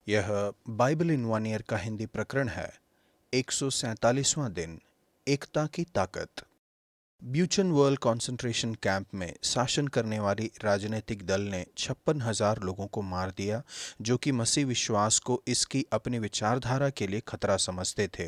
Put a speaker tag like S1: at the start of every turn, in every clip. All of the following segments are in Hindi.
S1: यह बाइबल इन वन ईयर का हिंदी प्रकरण है। 147वां दिन, एकता की ताकत। ब्यूचेनवर्ल्ड कंसंट्रेशन कैंप में शासन करने वाली राजनीतिक दल ने 56,000 लोगों को मार दिया, जो कि मसीह विश्वास को इसकी अपनी विचारधारा के लिए खतरा समझते थे।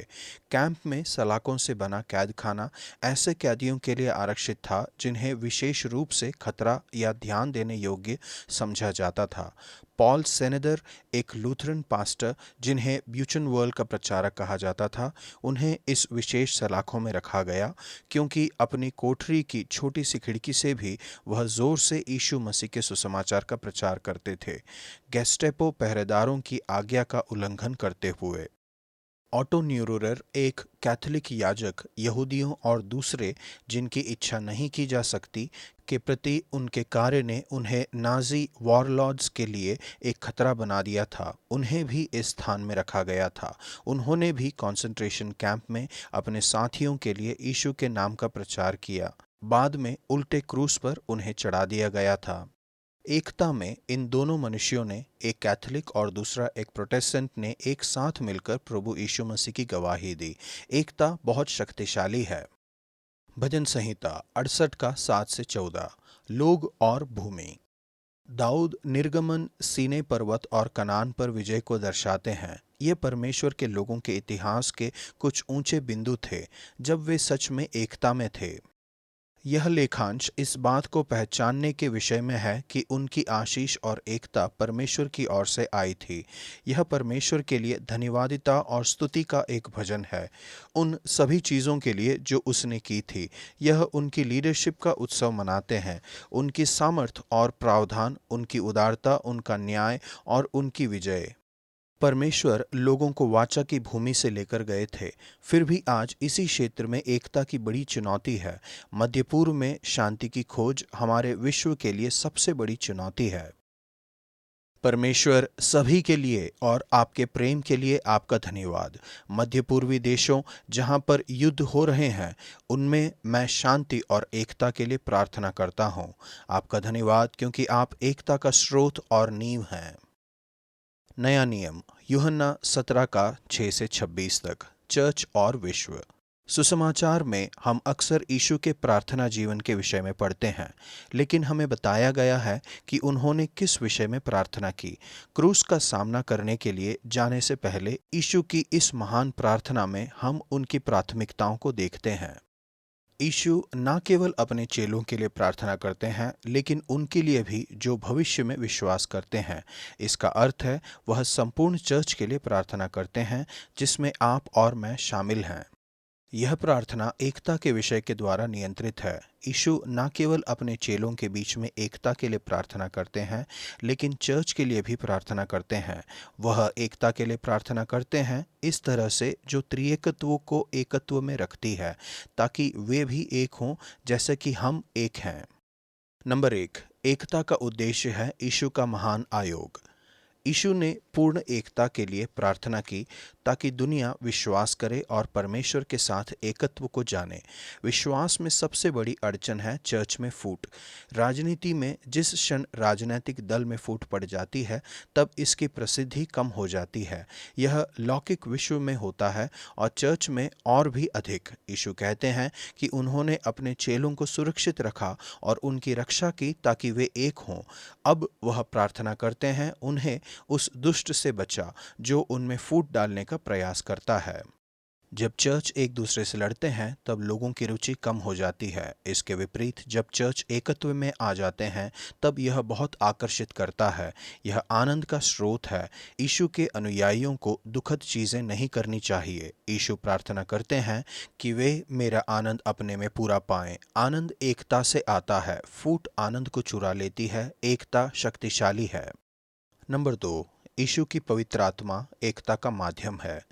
S1: कैंप में सलाखों से बना कैद खाना ऐसे कैदियों के लिए आरक्षित था जिन्हें विशेष रूप से खतरा या ध्यान देने योग्य समझा जाता था। पॉल सेनेदर, एक लूथरन पास्टर जिन्हें ब्यूचेनवर्ल्ड का प्रचारक कहा जाता था, उन्हें इस विशेष सलाखों में रखा गया क्योंकि अपनी कोठरी की छोटी सी खिड़की से भी वह जोर से यीशु मसीह के सुसमाचार का प्रचार करते थे, गेस्टेपो पहरेदारों की आज्ञा का उल्लंघन करते हुए। ऑटो न्यूरोरर, एक कैथोलिक याजक, यहूदियों और दूसरे जिनकी इच्छा नहीं की जा सकती के प्रति उनके कार्य ने उन्हें नाजी वॉरलॉर्ड्स के लिए एक खतरा बना दिया था। उन्हें भी इस स्थान में रखा गया था। उन्होंने भी कंसंट्रेशन कैंप में अपने साथियों के लिए यीशु के नाम का प्रचार किया। बाद में उल्टे क्रूस पर उन्हें चढ़ा दिया गया था। एकता में इन दोनों मनुष्यों ने, एक कैथोलिक और दूसरा एक प्रोटेस्टेंट ने, एक साथ मिलकर प्रभु यीशु मसीह की गवाही दी। एकता बहुत शक्तिशाली है। भजन संहिता 68 का 7 से 14। लोग और भूमि। दाऊद निर्गमन, सीनै पर्वत और कनान पर विजय को दर्शाते हैं। ये परमेश्वर के लोगों के इतिहास के कुछ ऊंचे बिंदु थे जब वे सच में एकता में थे। यह लेखांश इस बात को पहचानने के विषय में है कि उनकी आशीष और एकता परमेश्वर की ओर से आई थी। यह परमेश्वर के लिए धन्यवादिता और स्तुति का एक भजन है, उन सभी चीज़ों के लिए जो उसने की थी। यह उनकी लीडरशिप का उत्सव मनाते हैं, उनकी सामर्थ और प्रावधान, उनकी उदारता, उनका न्याय और उनकी विजय। परमेश्वर लोगों को वाचा की भूमि से लेकर गए थे, फिर भी आज इसी क्षेत्र में एकता की बड़ी चुनौती है। मध्य पूर्व में शांति की खोज हमारे विश्व के लिए सबसे बड़ी चुनौती है। परमेश्वर, सभी के लिए और आपके प्रेम के लिए आपका धन्यवाद। मध्य पूर्वी देशों जहां पर युद्ध हो रहे हैं, उनमें मैं शांति और एकता के लिए प्रार्थना करता हूं। आपका धन्यवाद क्योंकि आप एकता का स्रोत और नींव हैं। नया नियम, यूहन्ना 17 का 6 से 26 तक। चर्च और विश्व। सुसमाचार में हम अक्सर यीशु के प्रार्थना जीवन के विषय में पढ़ते हैं, लेकिन हमें बताया गया है कि उन्होंने किस विषय में प्रार्थना की। क्रूस का सामना करने के लिए जाने से पहले यीशु की इस महान प्रार्थना में हम उनकी प्राथमिकताओं को देखते हैं। यीशु न केवल अपने चेलों के लिए प्रार्थना करते हैं, लेकिन उनके लिए भी जो भविष्य में विश्वास करते हैं। इसका अर्थ है वह संपूर्ण चर्च के लिए प्रार्थना करते हैं, जिसमें आप और मैं शामिल हैं। यह प्रार्थना एकता के विषय के द्वारा नियंत्रित है। यीशु न केवल अपने चेलों के बीच में एकता के लिए प्रार्थना करते हैं, लेकिन चर्च के लिए भी प्रार्थना करते हैं। वह एकता के लिए प्रार्थना करते हैं इस तरह से जो त्रिएकत्व को एकत्व में रखती है, ताकि वे भी एक हों जैसे कि हम एक हैं। नंबर 1, एकता का उद्देश्य है यीशु का महान आयोग। यीशु ने पूर्ण एकता के लिए प्रार्थना की ताकि दुनिया विश्वास करे और परमेश्वर के साथ एकत्व को जाने। विश्वास में सबसे बड़ी अड़चन है चर्च में फूट। राजनीति में जिस क्षण राजनीतिक दल में फूट पड़ जाती है, तब इसकी प्रसिद्धि कम हो जाती है। यह लौकिक विश्व में होता है और चर्च में और भी अधिक। यीशु कहते हैं कि उन्होंने अपने चेलों को सुरक्षित रखा और उनकी रक्षा की ताकि वे एक हों। अब वह प्रार्थना करते हैं, उन्हें उस दुष्ट से बचा जो उनमें फूट डालने का प्रयास करता है। जब चर्च एक दूसरे से लड़ते हैं, तब लोगों की रुचि कम हो जाती है। इसके विपरीत जब चर्च एकत्व में आ जाते हैं, तब यह बहुत आकर्षित करता है। यह आनंद का स्रोत है। यीशु के अनुयायियों को दुखद चीजें नहीं करनी चाहिए। यीशु प्रार्थना करते हैं कि वे मेरा आनंद अपने में पूरा पाएं। आनंद एकता से आता है। फूट आनंद को चुरा लेती है। एकता शक्तिशाली है। नंबर 2, यीशु की पवित्र आत्मा एकता का माध्यम है।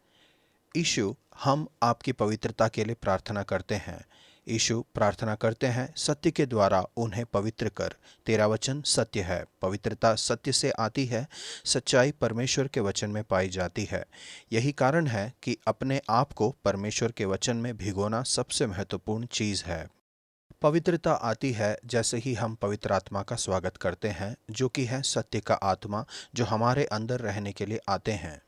S1: यीशु, हम आपकी पवित्रता के लिए प्रार्थना करते हैं। यीशु प्रार्थना करते हैं, सत्य के द्वारा उन्हें पवित्र कर। तेरा वचन सत्य है। पवित्रता सत्य से आती है। सच्चाई परमेश्वर के वचन में पाई जाती है। यही कारण है कि अपने आप को परमेश्वर के वचन में भिगोना सबसे महत्वपूर्ण चीज़ है। पवित्रता आती है जैसे ही हम पवित्र आत्मा का स्वागत करते हैं, जो कि है सत्य का आत्मा, जो हमारे अंदर रहने के लिए आते हैं।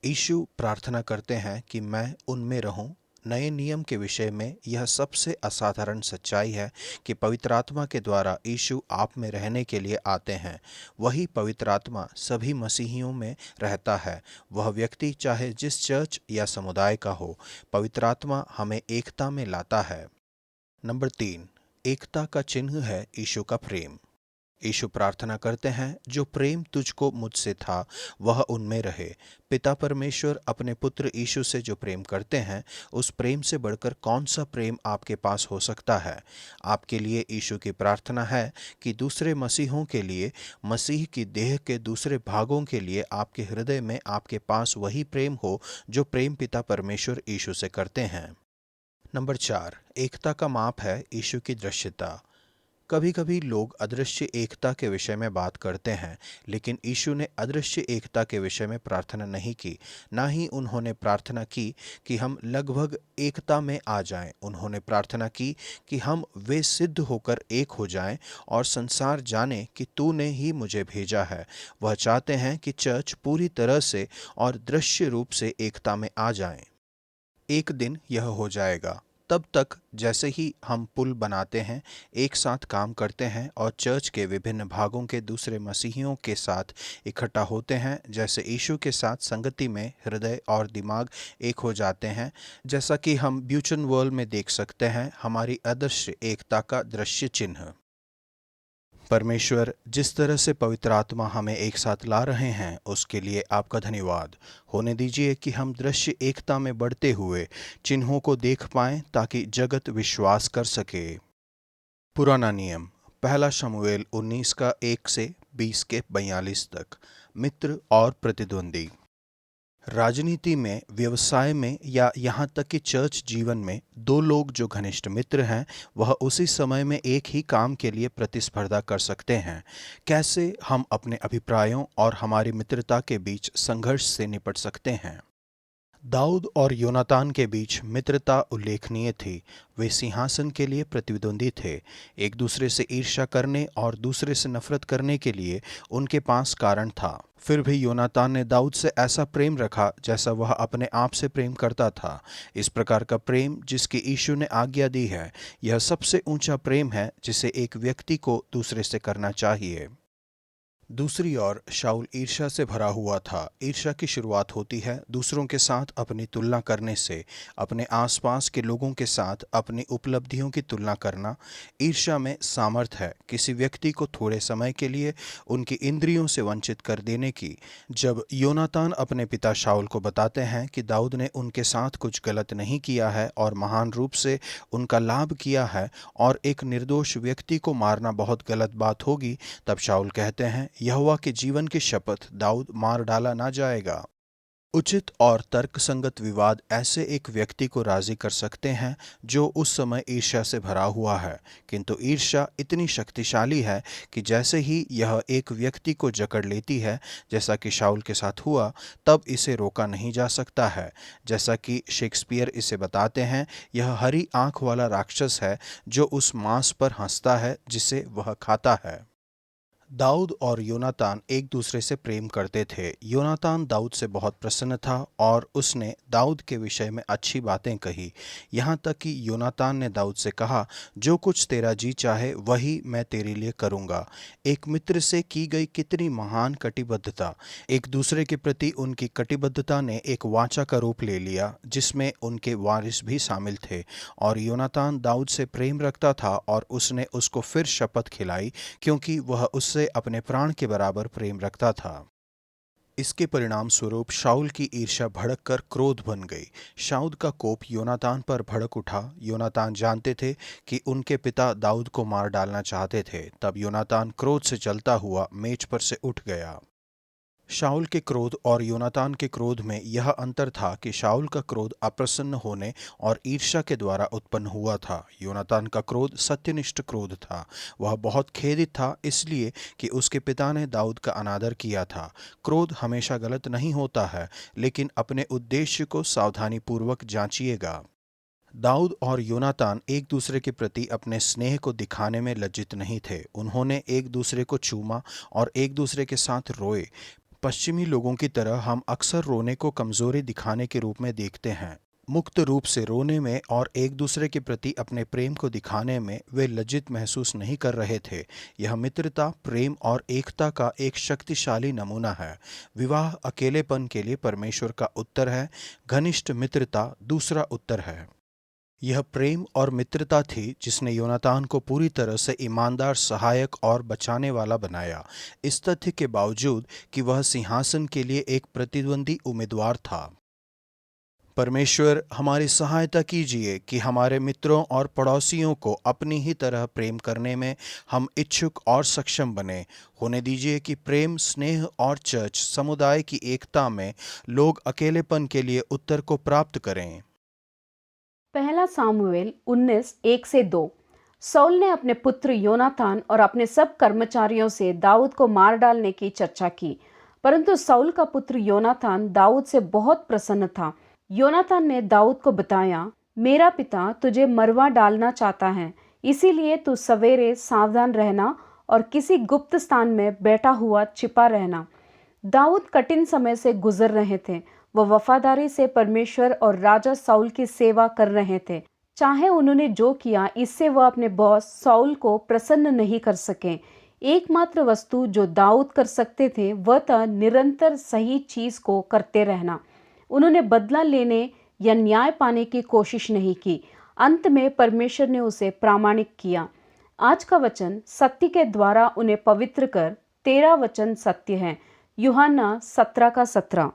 S1: यीशु प्रार्थना करते हैं कि मैं उनमें रहूं। नए नियम के विषय में यह सबसे असाधारण सच्चाई है कि पवित्र आत्मा के द्वारा यीशु आप में रहने के लिए आते हैं। वही पवित्र आत्मा सभी मसीहियों में रहता है, वह व्यक्ति चाहे जिस चर्च या समुदाय का हो। पवित्र आत्मा हमें एकता में लाता है। नंबर 3, एकता का चिन्ह है यीशु का प्रेम। यीशु प्रार्थना करते हैं, जो प्रेम तुझको मुझसे था वह उनमें रहे। पिता परमेश्वर अपने पुत्र यीशु से जो प्रेम करते हैं, उस प्रेम से बढ़कर कौन सा प्रेम आपके पास हो सकता है। आपके लिए यीशु की प्रार्थना है कि दूसरे मसीहों के लिए, मसीह की देह के दूसरे भागों के लिए आपके हृदय में आपके पास वही प्रेम हो जो प्रेम पिता परमेश्वर यीशु से करते हैं। नंबर 4, एकता का माप है यीशु की दृश्यता। कभी कभी लोग अदृश्य एकता के विषय में बात करते हैं, लेकिन यीशु ने अदृश्य एकता के विषय में प्रार्थना नहीं की। ना ही उन्होंने प्रार्थना की कि हम लगभग एकता में आ जाएं। उन्होंने प्रार्थना की कि हम वे सिद्ध होकर एक हो जाएं और संसार जाने कि तूने ही मुझे भेजा है। वह चाहते हैं कि चर्च पूरी तरह से और दृश्य रूप से एकता में आ जाएं। एक दिन यह हो जाएगा। तब तक जैसे ही हम पुल बनाते हैं, एक साथ काम करते हैं और चर्च के विभिन्न भागों के दूसरे मसीहियों के साथ इकट्ठा होते हैं, जैसे यीशु के साथ संगति में हृदय और दिमाग एक हो जाते हैं, जैसा कि हम ब्यूचन वर्ल्ड में देख सकते हैं, हमारी अदृश्य एकता का दृश्य चिन्ह। परमेश्वर जिस तरह से पवित्र आत्मा हमें एक साथ ला रहे हैं, उसके लिए आपका धन्यवाद। होने दीजिए कि हम दृश्य एकता में बढ़ते हुए चिन्हों को देख पाएं, ताकि जगत विश्वास कर सके। पुराना नियम, पहला शमूएल 19 का 1 से 20 के 42 तक। मित्र और प्रतिद्वंदी। राजनीति में, व्यवसाय में या यहाँ तक कि चर्च जीवन में दो लोग जो घनिष्ठ मित्र हैं, वह उसी समय में एक ही काम के लिए प्रतिस्पर्धा कर सकते हैं। कैसे हम अपने अभिप्रायों और हमारी मित्रता के बीच संघर्ष से निपट सकते हैं। दाऊद और योनातान के बीच मित्रता उल्लेखनीय थी। वे सिंहासन के लिए प्रतिद्वंदी थे। एक दूसरे से ईर्ष्या करने और दूसरे से नफरत करने के लिए उनके पास कारण था। फिर भी योनातान ने दाऊद से ऐसा प्रेम रखा जैसा वह अपने आप से प्रेम करता था। इस प्रकार का प्रेम जिसकी यीशु ने आज्ञा दी है, यह सबसे ऊंचा प्रेम है जिसे एक व्यक्ति को दूसरे से करना चाहिए। दूसरी ओर शाऊल ईर्ष्या से भरा हुआ था। ईर्ष्या की शुरुआत होती है दूसरों के साथ अपनी तुलना करने से, अपने आसपास के लोगों के साथ अपनी उपलब्धियों की तुलना करना। ईर्ष्या में सामर्थ है किसी व्यक्ति को थोड़े समय के लिए उनकी इंद्रियों से वंचित कर देने की। जब योनातान अपने पिता शाऊल को बताते हैं कि दाऊद ने उनके साथ कुछ गलत नहीं किया है और महान रूप से उनका लाभ किया है और एक निर्दोष व्यक्ति को मारना बहुत गलत बात होगी, तब शाऊल कहते हैं, यहोवा के जीवन की शपथ, दाऊद मार डाला ना जाएगा। उचित और तर्कसंगत विवाद ऐसे एक व्यक्ति को राजी कर सकते हैं जो उस समय ईर्ष्या से भरा हुआ है, किंतु ईर्ष्या इतनी शक्तिशाली है कि जैसे ही यह एक व्यक्ति को जकड़ लेती है, जैसा कि शाऊल के साथ हुआ, तब इसे रोका नहीं जा सकता है। जैसा कि शेक्सपियर इसे बताते हैं, यह हरी आंख वाला राक्षस है जो उस मांस पर हंसता है जिसे वह खाता है। दाऊद और योनातान एक दूसरे से प्रेम करते थे। योनातान दाऊद से बहुत प्रसन्न था और उसने दाऊद के विषय में अच्छी बातें कही। यहाँ तक कि योनातान ने दाऊद से कहा, जो कुछ तेरा जी चाहे वही मैं तेरे लिए करूँगा। एक मित्र से की गई कितनी महान कटिबद्धता। एक दूसरे के प्रति उनकी कटिबद्धता ने एक वाचा का रूप ले लिया जिसमें उनके वारिस भी शामिल थे। और योनातान दाऊद से प्रेम रखता था और उसने उसको फिर शपथ खिलाई, क्योंकि वह उससे अपने प्राण के बराबर प्रेम रखता था। इसके परिणाम स्वरूप शाऊल की ईर्ष्या भड़क कर क्रोध बन गई। शाऊल का कोप योनातान पर भड़क उठा। योनातान जानते थे कि उनके पिता दाऊद को मार डालना चाहते थे। तब योनातान क्रोध से जलता हुआ मेज पर से उठ गया। शाऊल के क्रोध और योनातान के क्रोध में यह अंतर था कि शाऊल का क्रोध अप्रसन्न होने और ईर्ष्या के द्वारा उत्पन्न हुआ था। योनातान का क्रोध सत्यनिष्ठ क्रोध था। वह बहुत खेदित था इसलिए कि उसके पिता ने दाऊद का अनादर किया था। क्रोध हमेशा गलत नहीं होता है, लेकिन अपने उद्देश्य को सावधानी पूर्वक जांचिएगा। दाऊद और योनातान एक दूसरे के प्रति अपने स्नेह को दिखाने में लज्जित नहीं थे। उन्होंने एक दूसरे को चूमा और एक दूसरे के साथ रोए। पश्चिमी लोगों की तरह हम अक्सर रोने को कमजोरी दिखाने के रूप में देखते हैं। मुक्त रूप से रोने में और एक दूसरे के प्रति अपने प्रेम को दिखाने में वे लज्जित महसूस नहीं कर रहे थे। यह मित्रता, प्रेम और एकता का एक शक्तिशाली नमूना है। विवाह अकेलेपन के लिए परमेश्वर का उत्तर है, घनिष्ठ मित्रता दूसरा उत्तर है। यह प्रेम और मित्रता थी जिसने योनातान को पूरी तरह से ईमानदार, सहायक और बचाने वाला बनाया, इस तथ्य के बावजूद कि वह सिंहासन के लिए एक प्रतिद्वंदी उम्मीदवार था। परमेश्वर हमारी सहायता कीजिए कि हमारे मित्रों और पड़ोसियों को अपनी ही तरह प्रेम करने में हम इच्छुक और सक्षम बने। होने दीजिए कि प्रेम, स्नेह और चर्च समुदाय की एकता में लोग अकेलेपन के लिए उत्तर को प्राप्त करें।
S2: पहला सामुएल 19:1-2। साउल ने अपने पुत्र योनातान और अपने सब कर्मचारियों से दाऊद को मार डालने की चर्चा की, परंतु साउल का पुत्र योनातान दाऊद से बहुत प्रसन्न था। योनातान ने दाऊद को बताया, मेरा पिता तुझे मरवा डालना चाहता है, इसीलिए तू सवेरे सावधान रहना और किसी गुप्त स्थान में बैठा हुआ छिपा रहना। दाऊद कठिन समय से गुजर रहे थे। वह वफादारी से परमेश्वर और राजा साउल की सेवा कर रहे थे। चाहे उन्होंने जो किया, इससे वह अपने बॉस साउल को प्रसन्न नहीं कर सके। एकमात्र वस्तु जो दाऊद कर सकते थे वह था निरंतर सही चीज को करते रहना। उन्होंने बदला लेने या न्याय पाने की कोशिश नहीं की। अंत में परमेश्वर ने उसे प्रामाणिक किया। आज का वचन सत्य के द्वारा उन्हें पवित्र कर। 13 वचन सत्य है। यूहन्ना 17 का 17।